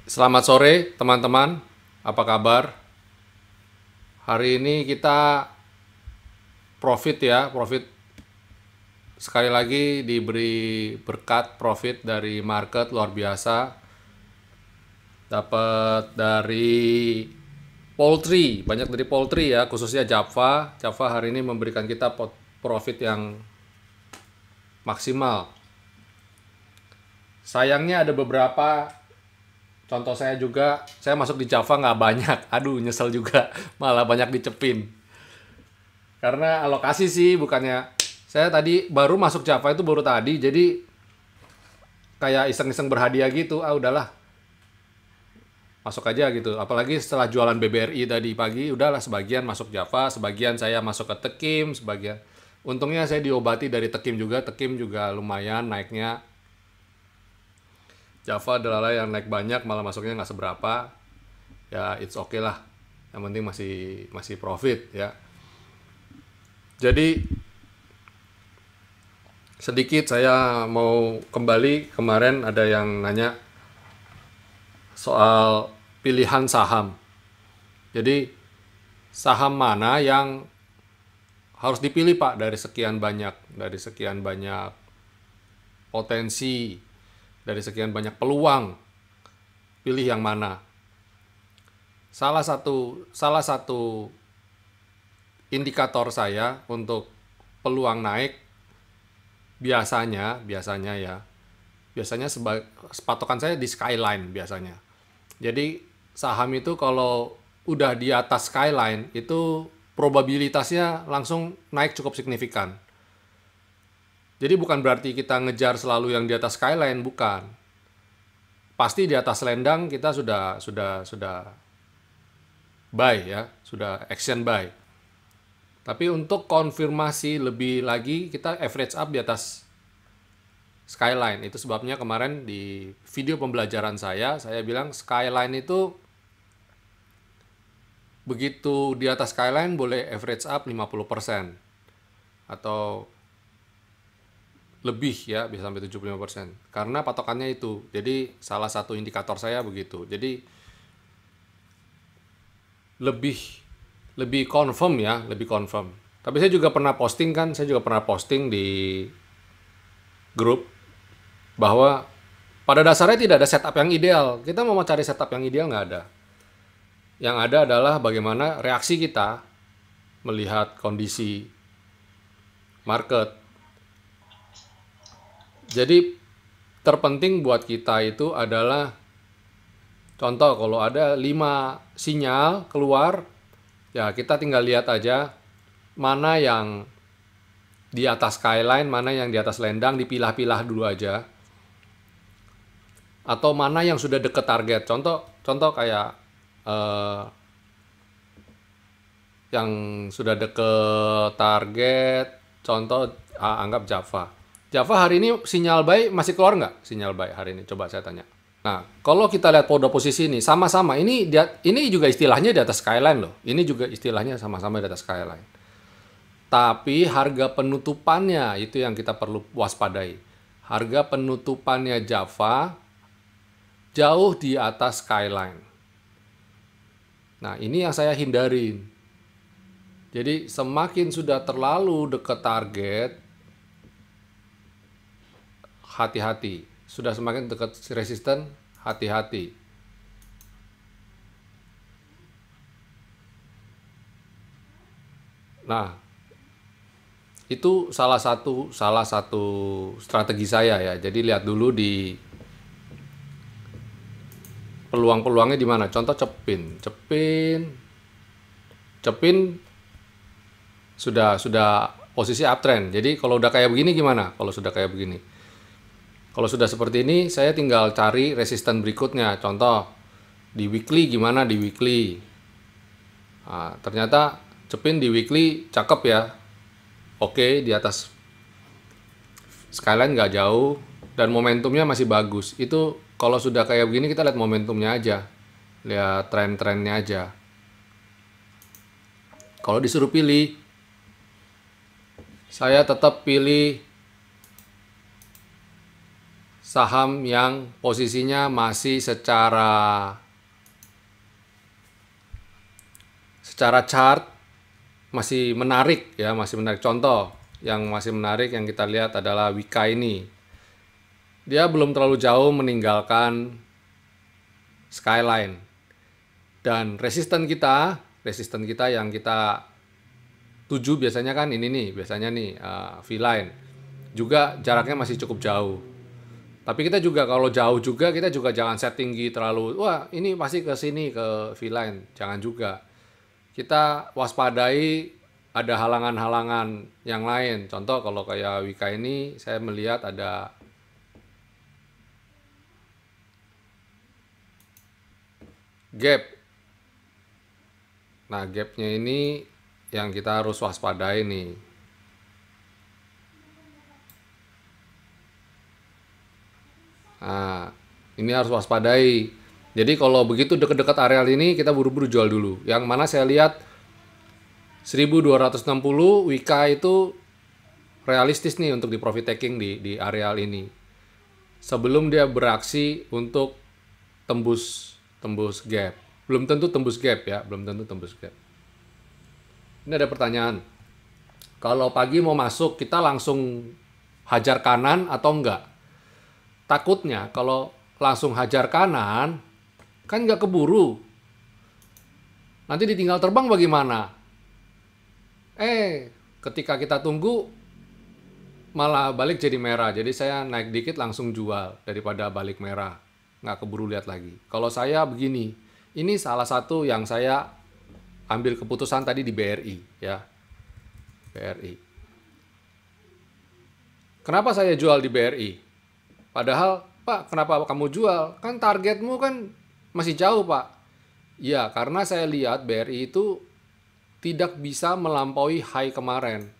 Selamat sore teman-teman, apa kabar? Hari ini kita profit ya, profit sekali lagi diberi berkat profit dari market luar biasa. Dapat dari poultry, banyak dari poultry ya, khususnya Java. Java hari ini memberikan kita profit yang maksimal. Sayangnya ada beberapa. Contoh saya juga, saya masuk di Java nggak banyak. Aduh, nyesel juga. Malah banyak dicepin. Karena alokasi sih, bukannya. Saya tadi baru masuk Java itu baru tadi, jadi kayak iseng-iseng berhadiah gitu. Ah, udahlah, masuk aja gitu. Apalagi setelah jualan BBRI tadi pagi, udahlah sebagian masuk Java, sebagian saya masuk ke Tekim, sebagian. Untungnya saya diobati dari Tekim juga lumayan naiknya. Java adalah yang naik banyak, malah masuknya nggak seberapa. Ya it's okay lah, yang penting masih masih profit ya. Jadi sedikit saya mau kembali, kemarin ada yang nanya soal pilihan saham. Jadi saham mana yang harus dipilih Pak dari sekian banyak potensi, dari sekian banyak peluang, pilih yang mana? Salah satu indikator saya untuk peluang naik biasanya patokan saya di skyline biasanya. Jadi saham itu kalau udah di atas skyline itu probabilitasnya langsung naik cukup signifikan. Jadi bukan berarti kita ngejar selalu yang di atas skyline, bukan. Pasti di atas lendang kita sudah buy ya, sudah action buy. Tapi untuk konfirmasi lebih lagi kita average up di atas skyline. Itu sebabnya kemarin di video pembelajaran saya bilang skyline itu begitu di atas skyline boleh average up 50% atau lebih ya, bisa sampai 75%. Karena patokannya itu. Jadi salah satu indikator saya begitu. Jadi lebih lebih confirm ya, lebih confirm. Tapi saya juga pernah posting di grup bahwa pada dasarnya tidak ada setup yang ideal. Kita mau cari setup yang ideal nggak ada. Yang ada adalah bagaimana reaksi kita melihat kondisi market. Jadi terpenting buat kita itu adalah contoh kalau ada 5 sinyal keluar, ya kita tinggal lihat aja mana yang di atas skyline, mana yang di atas lendang, dipilah-pilah dulu aja. Atau mana yang sudah deket target. Contoh kayak yang sudah deket target, contoh anggap Java. Java hari ini sinyal buy masih keluar nggak? Sinyal buy hari ini, coba saya tanya. Nah, kalau kita lihat pada posisi ini, sama-sama. Ini juga istilahnya di atas skyline loh. Ini juga istilahnya sama-sama di atas skyline. Tapi harga penutupannya itu yang kita perlu waspadai. Harga penutupannya Java jauh di atas skyline. Nah, ini yang saya hindarin. Jadi semakin sudah terlalu dekat target, hati-hati. Sudah semakin dekat resisten, hati-hati. Nah, itu salah satu strategi saya ya. Jadi lihat dulu di peluang-peluangnya di mana. Contoh Cepin sudah posisi uptrend. Jadi kalau udah kayak begini gimana? Kalau sudah kayak begini. Kalau sudah seperti ini, saya tinggal cari resisten berikutnya. Contoh di weekly gimana di weekly. Nah, ternyata Cepin di weekly cakep ya. Oke, di atas skyline nggak jauh dan momentumnya masih bagus. Itu kalau sudah kayak begini kita lihat momentumnya aja. Lihat tren-trennya aja. Kalau disuruh pilih, saya tetap pilih saham yang posisinya masih secara chart masih menarik ya, masih menarik. Contoh yang masih menarik yang kita lihat adalah Wika ini. Dia belum terlalu jauh meninggalkan skyline. Dan resisten kita yang kita tuju biasanya kan ini nih, biasanya nih V-line. Juga jaraknya masih cukup jauh. Tapi kita juga kalau jauh juga kita juga jangan set tinggi terlalu. Wah, ini pasti ke sini ke V-line. Jangan juga. Kita waspadai ada halangan-halangan yang lain. Contoh kalau kayak Wika ini saya melihat ada gap. Nah, gapnya ini yang kita harus waspadai nih. Nah, ini harus waspadai. Jadi kalau begitu dekat-dekat areal ini kita buru-buru jual dulu. Yang mana saya lihat 1260 Wika itu realistis nih untuk di profit taking di areal ini. Sebelum dia beraksi untuk tembus gap. Belum tentu tembus gap ya, belum tentu tembus gap. Ini ada pertanyaan. Kalau pagi mau masuk kita langsung hajar kanan atau enggak? Takutnya kalau langsung hajar kanan kan nggak keburu. Nanti ditinggal terbang bagaimana? Ketika kita tunggu malah balik jadi merah. Jadi saya naik dikit langsung jual daripada balik merah. Nggak keburu lihat lagi. Kalau saya begini, ini salah satu yang saya ambil keputusan tadi di BRI ya. BRI. Kenapa saya jual di BRI? Padahal, Pak, kenapa kamu jual? Kan targetmu kan masih jauh, Pak. Ya, karena saya lihat BRI itu tidak bisa melampaui high kemarin.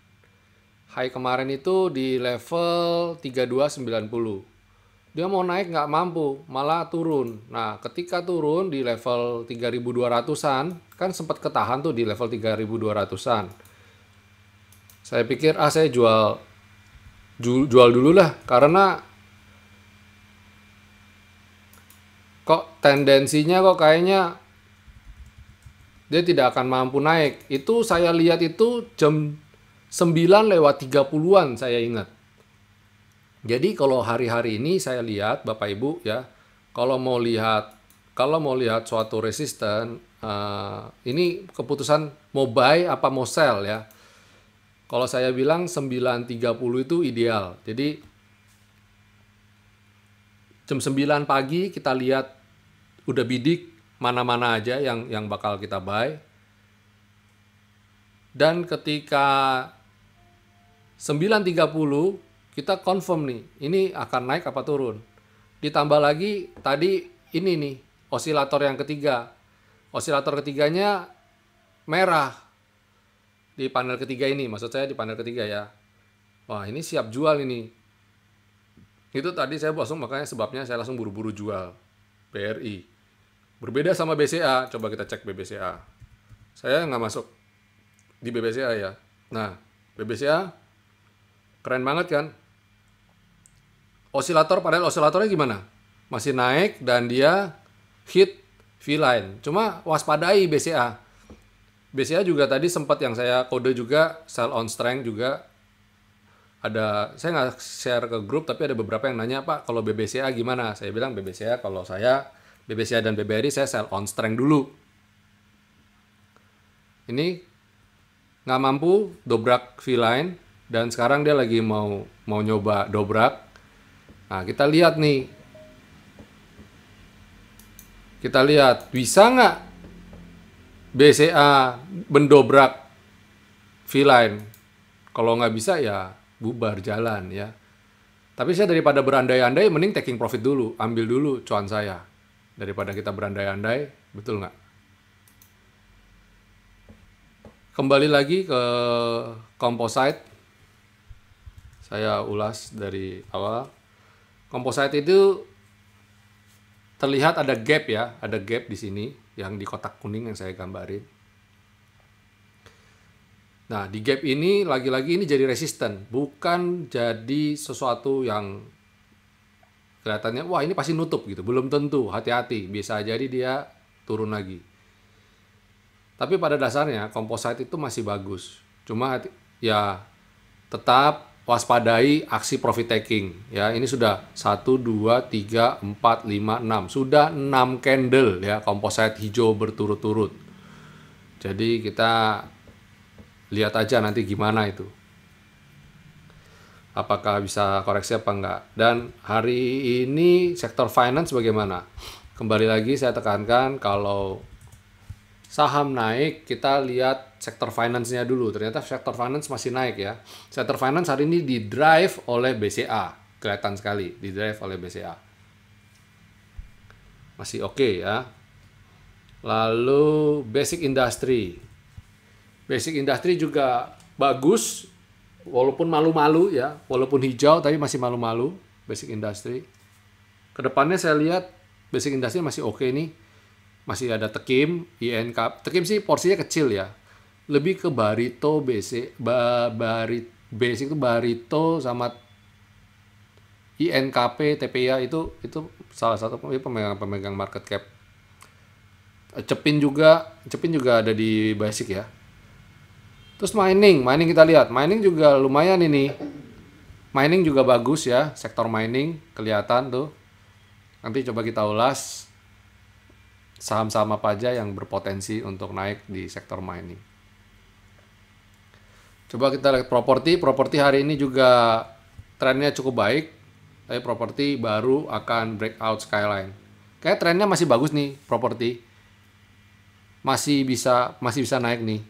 High kemarin itu di level 3290. Dia mau naik nggak mampu, malah turun. Nah, ketika turun di level 3200-an, kan sempat ketahan tuh di level 3200-an. Saya pikir, saya jual dulu lah, karena kok tendensinya kok kayaknya dia tidak akan mampu naik. Itu saya lihat itu jam 9:30-an saya ingat. Jadi kalau hari-hari ini saya lihat Bapak Ibu ya, kalau mau lihat suatu resisten, ini keputusan mau buy apa mau sell ya. Kalau saya bilang 9:30 itu ideal. Jadi jam 9 pagi kita lihat udah bidik mana-mana aja yang bakal kita buy. Dan ketika 9:30 kita confirm nih, ini akan naik apa turun. Ditambah lagi tadi ini nih, osilator yang ketiga. Osilator ketiganya merah. Di panel ketiga ini, maksud saya di panel ketiga ya. Wah, ini siap jual ini. Itu tadi saya langsung, makanya sebabnya saya langsung buru-buru jual BRI. Berbeda sama BCA, coba kita cek BBCA. Saya nggak masuk di BBCA ya. Nah, BBCA keren banget kan? Padahal osilatornya gimana? Masih naik dan dia hit V-line. Cuma waspadai BCA. BCA juga tadi sempat yang saya kode juga, sell on strength juga. Saya nggak share ke grup, tapi ada beberapa yang nanya, Pak, kalau BBCA gimana? Saya bilang BBCA, kalau saya BBCA dan BBRI saya sell on strength dulu. Ini nggak mampu dobrak V-line dan sekarang dia lagi mau nyoba dobrak. Nah, kita lihat nih. Kita lihat bisa nggak BCA mendobrak V-line. Kalau nggak bisa ya bubar jalan ya. Tapi saya daripada berandai-andai mending taking profit dulu, ambil dulu cuan saya. Daripada kita berandai-andai, betul nggak? Kembali lagi ke composite. Saya ulas dari awal. Composite itu terlihat ada gap ya, ada gap di sini yang di kotak kuning yang saya gambarin. Nah, di gap ini lagi-lagi ini jadi resisten, bukan jadi sesuatu yang kelihatannya wah ini pasti nutup gitu. Belum tentu, hati-hati, bisa jadi dia turun lagi. Tapi pada dasarnya composite itu masih bagus. Cuma ya tetap waspadai aksi profit taking. Ya, ini sudah 1, 2, 3, 4, 5, 6. Sudah 6 candle ya composite hijau berturut-turut. Jadi kita lihat aja nanti gimana itu. Apakah bisa koreksi apa enggak. Dan hari ini sektor finance bagaimana? Kembali lagi saya tekankan kalau saham naik, kita lihat sektor finance-nya dulu. Ternyata sektor finance masih naik ya. Sektor finance hari ini di-drive oleh BCA. Kelihatan sekali, di-drive oleh BCA. Masih oke ya. Lalu basic industry. Basic industry juga bagus, walaupun malu-malu ya. Walaupun hijau, tapi masih malu-malu. Basic industry. Kedepannya saya lihat basic industry masih oke nih. Masih ada Tekim, INK. Tekim sih porsinya kecil ya. Lebih ke Barito, basic itu Barito sama INKP, TPA itu salah satu pemegang market cap. Cepin juga ada di basic ya. Terus mining kita lihat. Mining juga lumayan ini. Mining juga bagus ya, sektor mining kelihatan tuh. Nanti coba kita ulas saham-saham apa aja yang berpotensi untuk naik di sektor mining. Coba kita lihat properti. Properti hari ini juga trennya cukup baik. Tapi properti baru akan breakout skyline. Kayak trennya masih bagus nih properti. Masih bisa naik nih.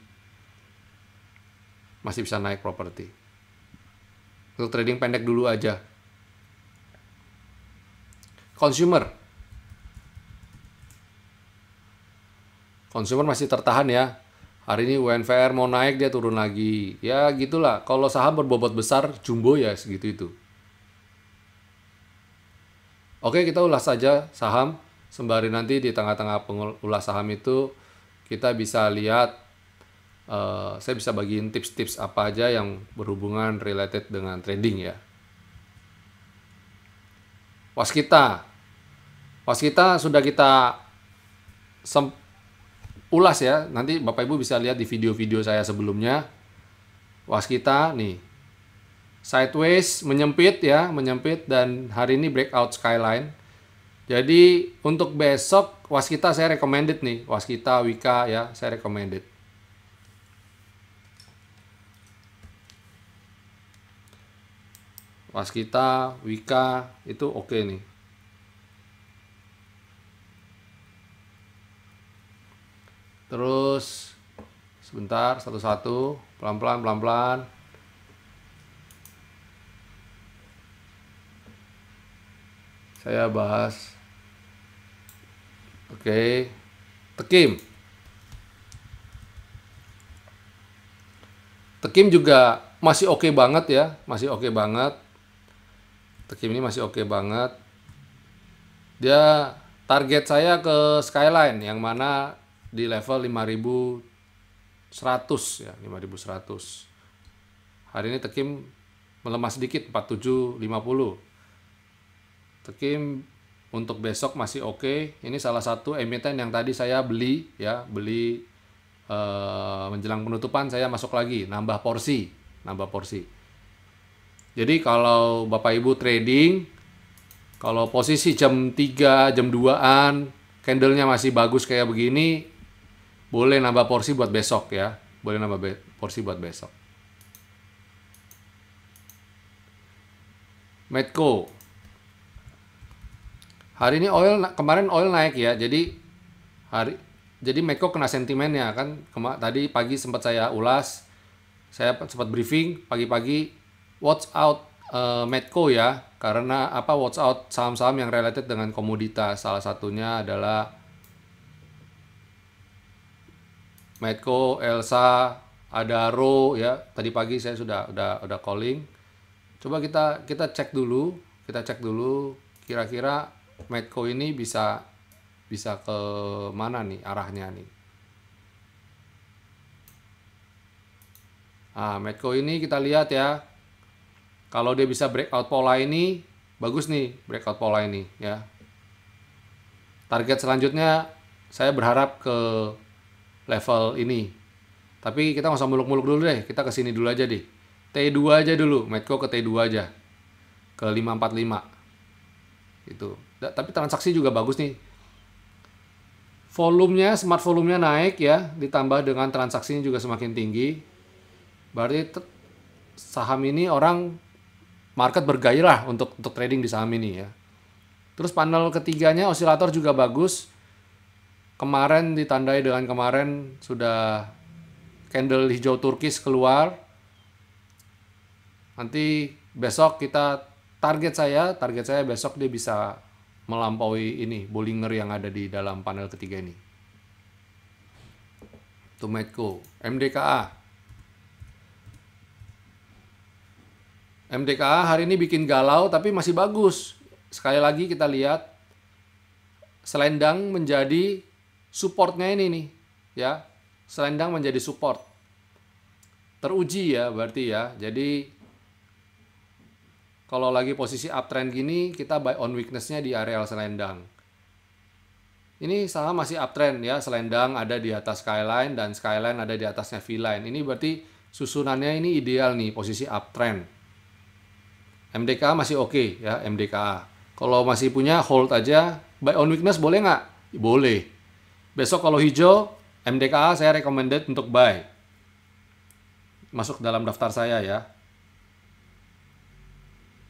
Masih bisa naik properti. Untuk trading pendek dulu aja. Consumer masih tertahan ya. Hari ini UNVR mau naik, dia turun lagi. Ya gitulah. Kalau saham berbobot besar, jumbo ya segitu itu. Oke, kita ulas saja saham. Sembari nanti di tengah-tengah ulas saham itu, kita bisa lihat, saya bisa bagiin tips-tips apa aja yang berhubungan related dengan trading ya. Waskita sudah kita ulas ya, nanti Bapak Ibu bisa lihat di video-video saya sebelumnya. Waskita nih, sideways menyempit dan hari ini breakout skyline. Jadi untuk besok Waskita saya recommended nih, Waskita, Wika ya, saya recommended. Waskita, Wika itu oke nih. Terus sebentar, satu-satu, pelan-pelan. Saya bahas. Oke. Tekim juga masih oke banget ya, masih oke banget. Tekim ini masih oke banget. Dia target saya ke skyline yang mana di level 5.100 ya, 5.100. Hari ini Tekim melemah sedikit, 4750. Tekim untuk besok masih oke. Ini salah satu emiten yang tadi saya beli ya, menjelang penutupan saya masuk lagi, nambah porsi. Jadi kalau Bapak Ibu trading, kalau posisi jam 3, jam 2-an, candlenya masih bagus kayak begini, boleh nambah porsi buat besok ya. Medco. Hari ini kemarin oil naik ya. Jadi Medco kena sentimennya kan. Tadi pagi sempat saya ulas. Saya sempat briefing pagi-pagi, watch out Medco ya. Karena watch out saham-saham yang related dengan komoditas. Salah satunya adalah Medco, Elsa, Adaro ya. Tadi pagi saya udah calling. Coba kita cek dulu, kira-kira Medco ini bisa ke mana nih arahnya nih. Medco ini kita lihat ya. Kalau dia bisa breakout pola ini, bagus nih breakout pola ini ya. Target selanjutnya saya berharap ke level ini. Tapi kita nggak usah muluk-muluk dulu deh, kita ke sini dulu aja deh. T2 aja dulu, Medco ke T2 aja. Ke 545. Gitu. Tapi transaksi juga bagus nih. Volumenya, smart volumenya naik ya, ditambah dengan transaksinya juga semakin tinggi. Berarti saham ini market bergairah untuk trading di saham ini ya. Terus panel ketiganya osilator juga bagus. Kemarin ditandai dengan kemarin sudah candle hijau turkis keluar. Nanti besok target saya besok dia bisa melampaui ini Bollinger yang ada di dalam panel ketiga ini. Itu Medco. MDKA hari ini bikin galau tapi masih bagus. Sekali lagi kita lihat selendang menjadi supportnya ini nih ya. Selendang menjadi support. Teruji ya berarti ya. Jadi kalau lagi posisi uptrend gini, kita buy on weakness-nya di areal selendang. Ini saham masih uptrend ya, selendang ada di atas skyline dan skyline ada di atasnya V-line. Ini berarti susunannya ini ideal nih, posisi uptrend. MDKA masih oke ya, MDKA. Kalau masih punya hold aja, buy on weakness boleh nggak? Boleh. Besok kalau hijau, MDKA saya recommended untuk buy. Masuk dalam daftar saya ya.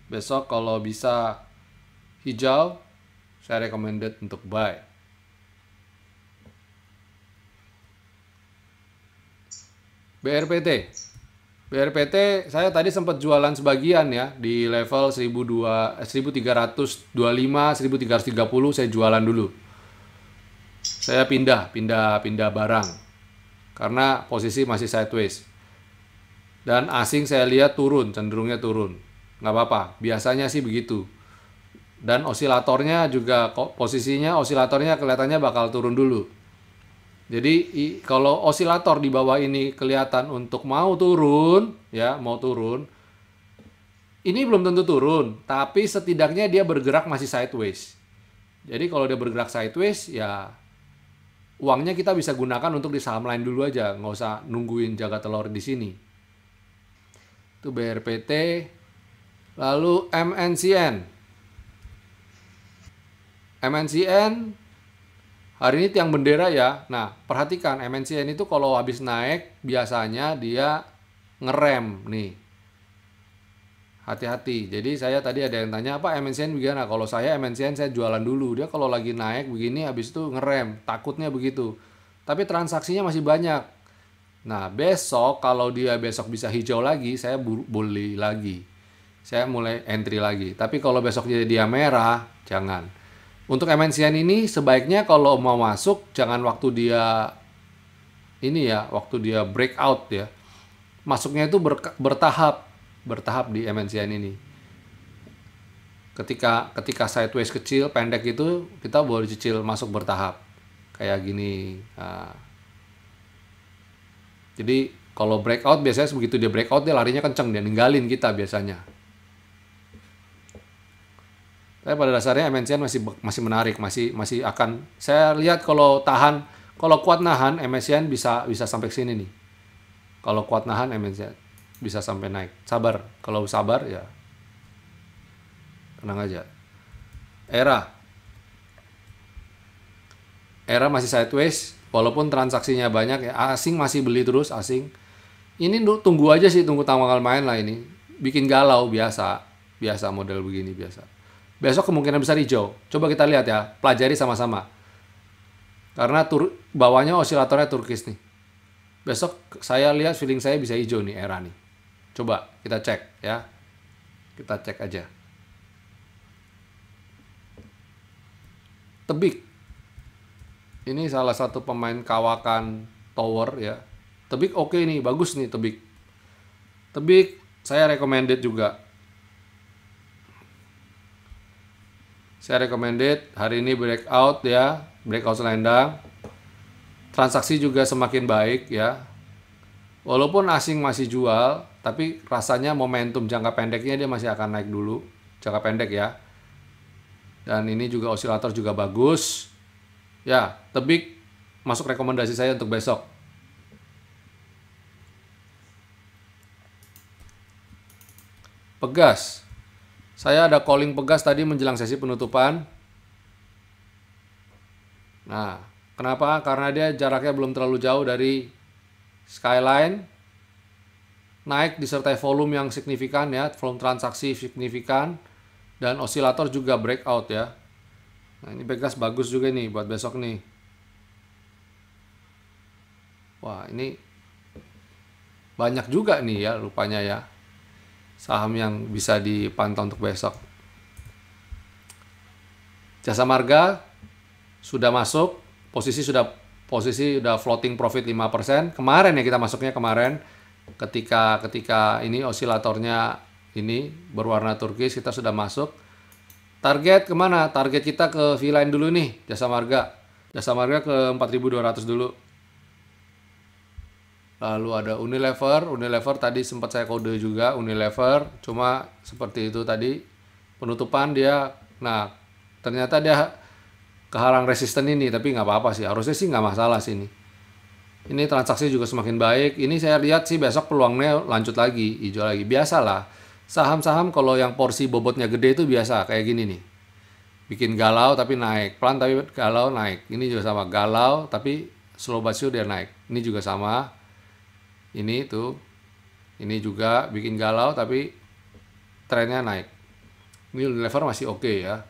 Besok kalau bisa hijau, saya recommended untuk buy. BRPT saya tadi sempat jualan sebagian ya di level 1325, 1330 saya jualan dulu. Saya pindah barang karena posisi masih sideways. Dan asing saya lihat cenderungnya turun. Nggak apa-apa, biasanya sih begitu. Dan osilatornya juga posisinya osilatornya kelihatannya bakal turun dulu. Jadi kalau osilator di bawah ini kelihatan untuk mau turun, ini belum tentu turun, tapi setidaknya dia bergerak masih sideways. Jadi kalau dia bergerak sideways, ya uangnya kita bisa gunakan untuk di saham lain dulu aja, nggak usah nungguin jaga telur di sini. Itu BRPT. Lalu MNCN hari ini tiang bendera ya. Nah, perhatikan MNCN itu kalau habis naik biasanya dia ngerem nih. Hati-hati. Jadi saya tadi ada yang tanya, apa MNCN begini? Nah, kalau saya MNCN saya jualan dulu. Dia kalau lagi naik begini habis itu ngerem. Takutnya begitu. Tapi transaksinya masih banyak. Nah, besok kalau dia besok bisa hijau lagi, saya beli lagi. Saya mulai entry lagi. Tapi kalau besok dia merah, jangan. Untuk MNCN ini sebaiknya kalau mau masuk, jangan waktu dia breakout ya. Masuknya itu bertahap di MNCN ini. Ketika sideways kecil, pendek itu kita boleh cicil masuk bertahap. Kayak gini. Nah. Jadi kalau breakout biasanya begitu dia breakout dia larinya kenceng, dia ninggalin kita biasanya. Tapi pada dasarnya MNCN masih menarik, masih akan saya lihat kalau kuat nahan MNCN bisa sampai sini nih. Kalau kuat nahan MNCN bisa sampai naik. Sabar, kalau sabar ya tenang aja. Era masih sideways walaupun transaksinya banyak ya, asing masih beli terus asing. Ini tunggu aja sih, tunggu tanggal main lah ini. Bikin galau biasa model begini biasa. Besok kemungkinan besar hijau. Coba kita lihat ya, pelajari sama-sama. Karena bawahnya osilatornya turkis nih. Besok saya lihat feeling saya bisa hijau nih era nih. Coba kita cek ya. Kita cek aja. Tebik. Ini salah satu pemain kawakan tower ya. Tebik oke nih, bagus nih Tebik. Tebik saya recommended juga. Saya recommended hari ini breakout ya, breakout selendang. Transaksi juga semakin baik ya. Walaupun asing masih jual, tapi rasanya momentum jangka pendeknya dia masih akan naik dulu. jangka pendek ya. Dan ini juga osilator juga bagus. Ya, Tebik masuk rekomendasi saya untuk besok. Pegas. Saya ada calling Pegas tadi menjelang sesi penutupan. Nah, kenapa? Karena dia jaraknya belum terlalu jauh dari skyline. Naik disertai volume yang signifikan ya, volume transaksi signifikan. Dan osilator juga breakout ya. Nah, ini Pegas bagus juga nih buat besok nih. Wah, ini banyak juga nih ya rupanya ya saham yang bisa dipantau untuk besok. Jasa Marga sudah masuk, posisi udah floating profit 5%. Kemarin ya kita masuknya kemarin ketika ini osilatornya ini berwarna turkis, kita sudah masuk. Target kemana? Target kita ke V-line dulu nih, Jasa Marga. Jasa Marga ke 4.200 dulu. Lalu ada Unilever tadi sempat saya kode juga, Unilever, cuma seperti itu tadi, penutupan dia, nah ternyata dia kehalang resisten ini, tapi nggak apa-apa sih, harusnya sih nggak masalah sih ini. Ini transaksi juga semakin baik, ini saya lihat sih besok peluangnya lanjut lagi, hijau lagi, biasalah, saham-saham kalau yang porsi bobotnya gede itu biasa, kayak gini nih, bikin galau tapi naik, pelan tapi galau naik, ini juga sama, galau tapi slow but sure dia naik, ini juga sama. Ini tuh, ini juga bikin galau tapi trennya naik. Ini Unilever masih oke ya.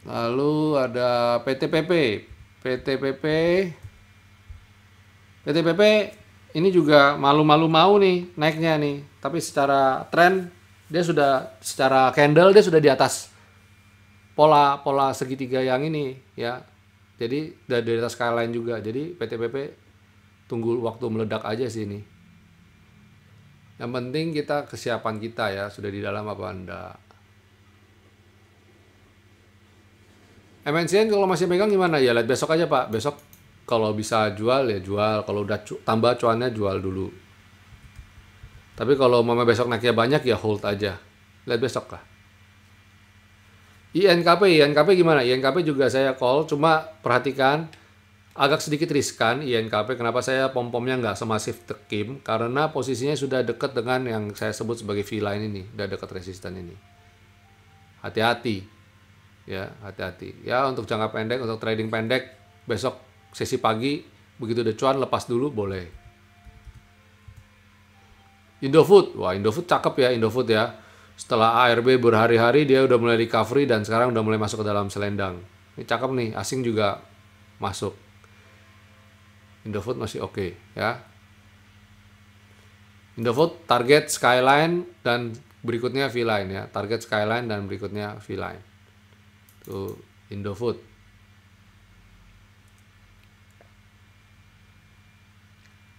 Lalu ada PTPP. PTPP ini juga malu-malu mau nih naiknya nih. Tapi secara tren dia sudah, secara candle dia sudah di atas pola segitiga yang ini ya. Jadi dari atas skyline juga. Jadi PTPP tunggu waktu meledak aja sih ini. Yang penting kita kesiapan kita ya, sudah di dalam apa enggak. MNCN kalau masih megang gimana? Ya lihat besok aja Pak. Besok kalau bisa jual ya jual. Kalau udah tambah cuannya jual dulu. Tapi kalau mau besok naiknya banyak ya hold aja. Lihat besok lah. INKP gimana? INKP juga saya call, cuma perhatikan agak sedikit riskan INKP. Kenapa saya pom-pomnya nggak semasif Tekim? Karena posisinya sudah dekat dengan yang saya sebut sebagai V-line ini, udah dekat resisten ini. Hati-hati, ya hati-hati. Ya untuk jangka pendek, untuk trading pendek, besok sesi pagi begitu udah cuan lepas dulu boleh. Indofood, wah Indofood cakep ya Indofood ya. Setelah ARB berhari-hari dia udah mulai recovery dan sekarang udah mulai masuk ke dalam selendang. Ini cakep nih, asing juga masuk. Indofood masih oke ya. Indofood target skyline dan berikutnya V-line ya. Target skyline dan berikutnya V-line. Tuh Indofood.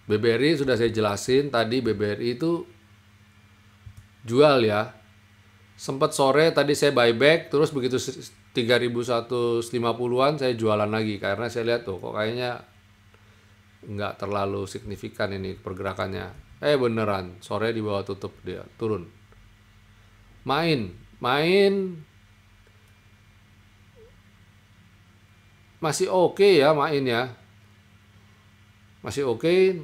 BBRI sudah saya jelasin tadi, BBRI itu jual ya. Sempat sore tadi saya buyback, terus begitu 3.150-an saya jualan lagi karena saya lihat tuh kok kayaknya nggak terlalu signifikan ini pergerakannya. Beneran sore di bawah tutup dia turun. Main masih oke ya main ya, masih oke.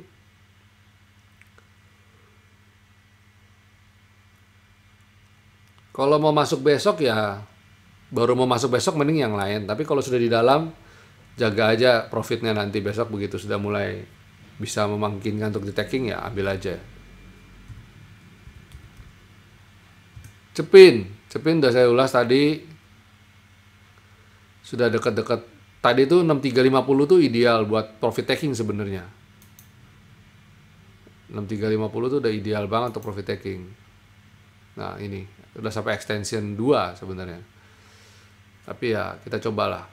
Kalau mau masuk besok ya baru mau masuk besok mending yang lain. Tapi kalau sudah di dalam jaga aja profitnya nanti besok begitu sudah mulai bisa memungkinkan untuk di taking ya ambil aja. Cepin udah saya ulas tadi. Sudah dekat-dekat. Tadi tuh 6350 tuh ideal buat profit taking sebenarnya. 6350 tuh udah ideal banget untuk profit taking. Nah ini udah sampai extension 2 sebenarnya. Tapi ya kita cobalah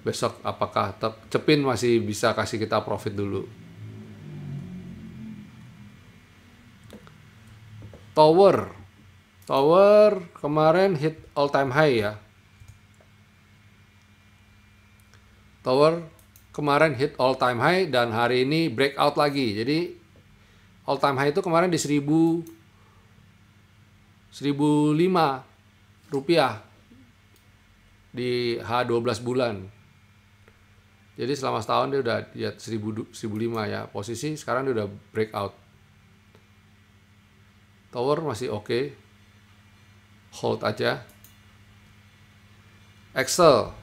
besok apakah Cepin masih bisa kasih kita profit dulu. Tower kemarin hit all time high ya. Tower kemarin hit all time high dan hari ini breakout lagi. Jadi all time high itu kemarin di 1005 rupiah di H12 bulan. Jadi selama setahun dia udah di 1005 ya. Posisi sekarang dia udah breakout. Tower masih oke. Hold aja. Excel.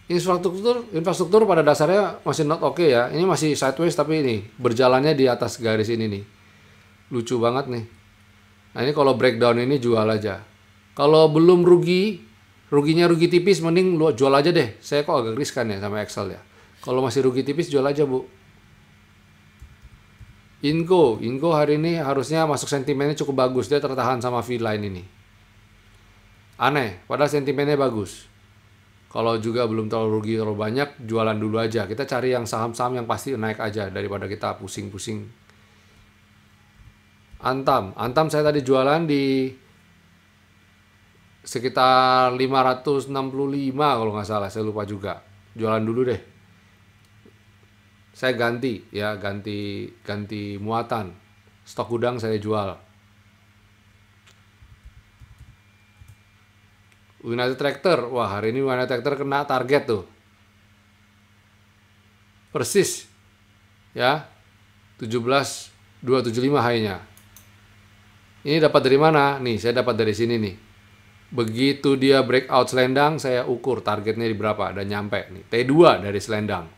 Infrastruktur pada dasarnya masih not oke ya. Ini masih sideways tapi ini berjalannya di atas garis ini nih. Lucu banget nih. Nah ini kalau breakdown ini jual aja. Kalau belum ruginya rugi tipis, mending lu jual aja deh. Saya kok agak riskan ya sama Excel ya. Kalau masih rugi tipis jual aja bu. Inco hari ini harusnya masuk sentimennya cukup bagus. Dia tertahan sama V-line ini. Aneh, padahal sentimennya bagus. Kalau juga belum terlalu rugi terlalu banyak, jualan dulu aja. Kita cari yang saham-saham yang pasti naik aja daripada kita pusing-pusing. Antam saya tadi jualan di sekitar 565 kalau nggak salah, saya lupa juga. Jualan dulu deh. Saya ganti muatan. Stok gudang saya jual. United Tractor, wah hari ini United Tractor kena target tuh. Persis. Ya. 17.275 high-nya. Ini dapat dari mana? Nih, saya dapat dari sini nih. Begitu dia breakout selendang, saya ukur targetnya di berapa dan nyampe nih. T2 dari selendang.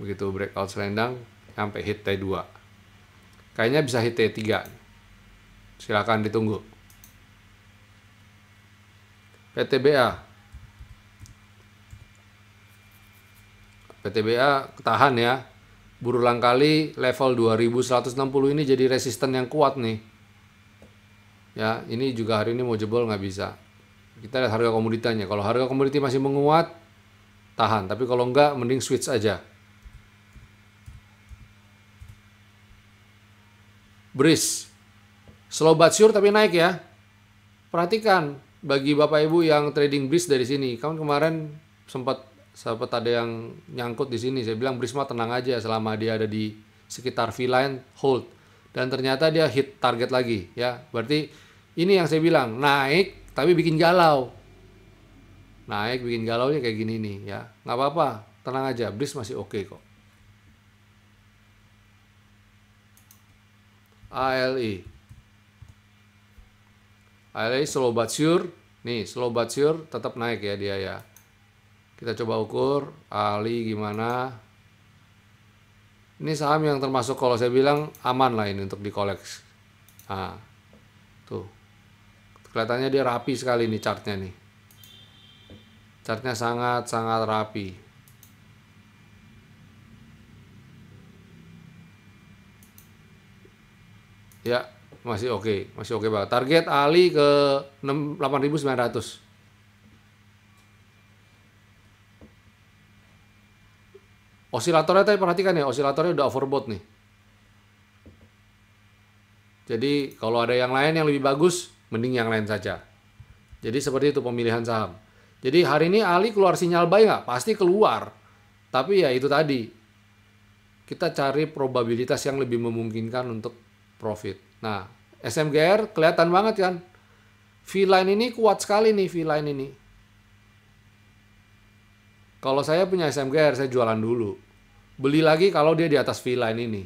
Begitu breakout selendang, sampai hit T2. Kayaknya bisa hit T3. Silakan ditunggu. PTBA ketahan ya. Berulang kali level 2160 ini jadi resisten yang kuat nih. Ya, ini juga hari ini mau jebol nggak bisa. Kita lihat harga komoditinya. Kalau harga komoditi masih menguat, tahan. Tapi kalau enggak, mending switch aja. Breeze. Slow but sure tapi naik ya. Perhatikan, bagi Bapak Ibu yang trading Breeze dari sini, kan kemarin sempat ada yang nyangkut di sini. Saya bilang Breeze mah tenang aja selama dia ada di sekitar V-line, hold. Dan ternyata dia hit target lagi ya. Berarti ini yang saya bilang, naik tapi bikin galau. Naik bikin galau kayak gini nih ya. Nggak apa-apa, tenang aja, Breeze masih oke kok. ALI slow but sure. Nih, slow but sure tetap naik ya dia ya. Kita coba ukur ALI gimana. Ini saham yang termasuk kalau saya bilang aman lah ini untuk dikoleksi. Nah, tuh. Kelihatannya dia rapi sekali nih chartnya nih. Chartnya sangat-sangat rapi. Ya, masih oke banget. Target ALI ke 8.900. Osilatornya tadi perhatikan ya, osilatornya udah overbought nih. Jadi kalau ada yang lain yang lebih bagus, mending yang lain saja. Jadi seperti itu pemilihan saham. Jadi hari ini ALI keluar sinyal buy nggak? Pasti keluar. Tapi ya itu tadi. Kita cari probabilitas yang lebih memungkinkan untuk profit. Nah, SMGR kelihatan banget kan. V-line ini kuat sekali nih V-line ini. Kalau saya punya SMGR, saya jualan dulu. Beli lagi kalau dia di atas V-line ini.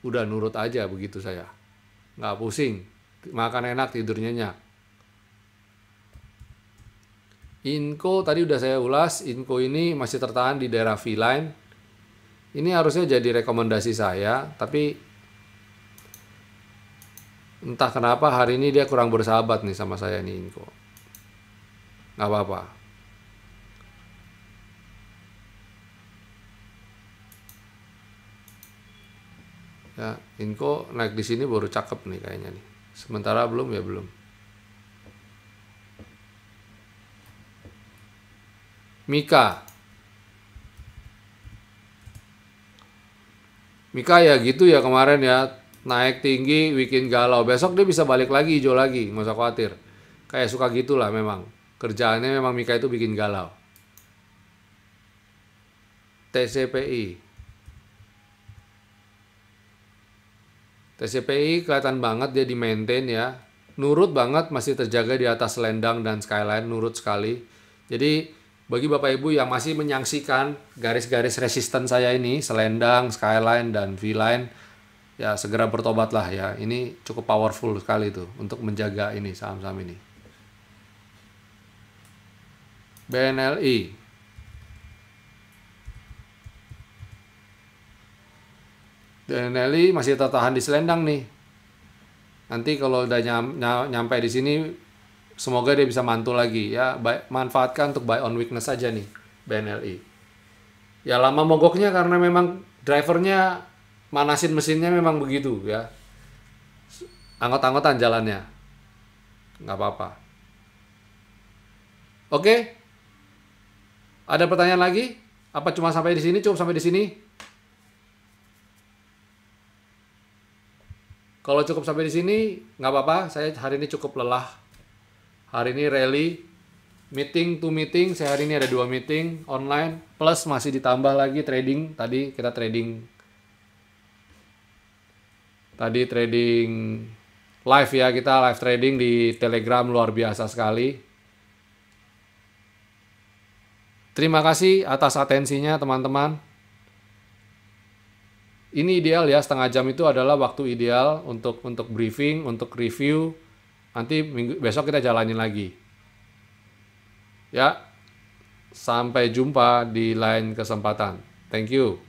Udah nurut aja begitu saya. Nggak pusing. Makan enak, tidur nyenyak. Inco tadi udah saya ulas. Inco ini masih tertahan di daerah V-line. Ini harusnya jadi rekomendasi saya. Tapi entah kenapa hari ini dia kurang bersahabat nih sama saya nih Inco. Nggak apa-apa. Ya, Inco naik di sini baru cakep nih kayaknya nih. Sementara belum ya belum. Mika ya gitu ya kemarin ya, naik tinggi bikin galau. Besok dia bisa balik lagi hijau lagi, nggak usah khawatir. Kayak suka gitulah memang. Kerjaannya memang Mika itu bikin galau. TCPI. TCPI kelihatan banget dia di maintain ya. Nurut banget, masih terjaga di atas selendang dan skyline, nurut sekali. Jadi bagi Bapak Ibu yang masih menyaksikan garis-garis resisten saya ini, selendang, skyline, dan V-line, ya segera bertobatlah ya. Ini cukup powerful sekali tuh untuk menjaga ini saham-saham ini. BNLI. BNLI masih tertahan di selendang nih. Nanti kalau udah nyampe di sini, semoga dia bisa mantul lagi ya. Manfaatkan untuk buy on weakness saja nih BNLI. Ya lama mogoknya karena memang drivernya manasin mesinnya memang begitu ya. Anggot-anggotan jalannya. Nggak apa-apa. Oke. Ada pertanyaan lagi? Apa cuma sampai di sini? Cukup sampai di sini? Kalau cukup sampai di sini, nggak apa-apa. Saya hari ini cukup lelah. Hari ini rally, meeting to meeting. Saya hari ini ada 2 meeting online. Plus masih ditambah lagi trading. Tadi kita trading. Tadi trading live ya. Kita live trading di Telegram luar biasa sekali. Terima kasih atas atensinya teman-teman. Ini ideal ya, setengah jam itu adalah waktu ideal untuk briefing, untuk review. Nanti besok kita jalanin lagi. Ya, sampai jumpa di lain kesempatan. Thank you.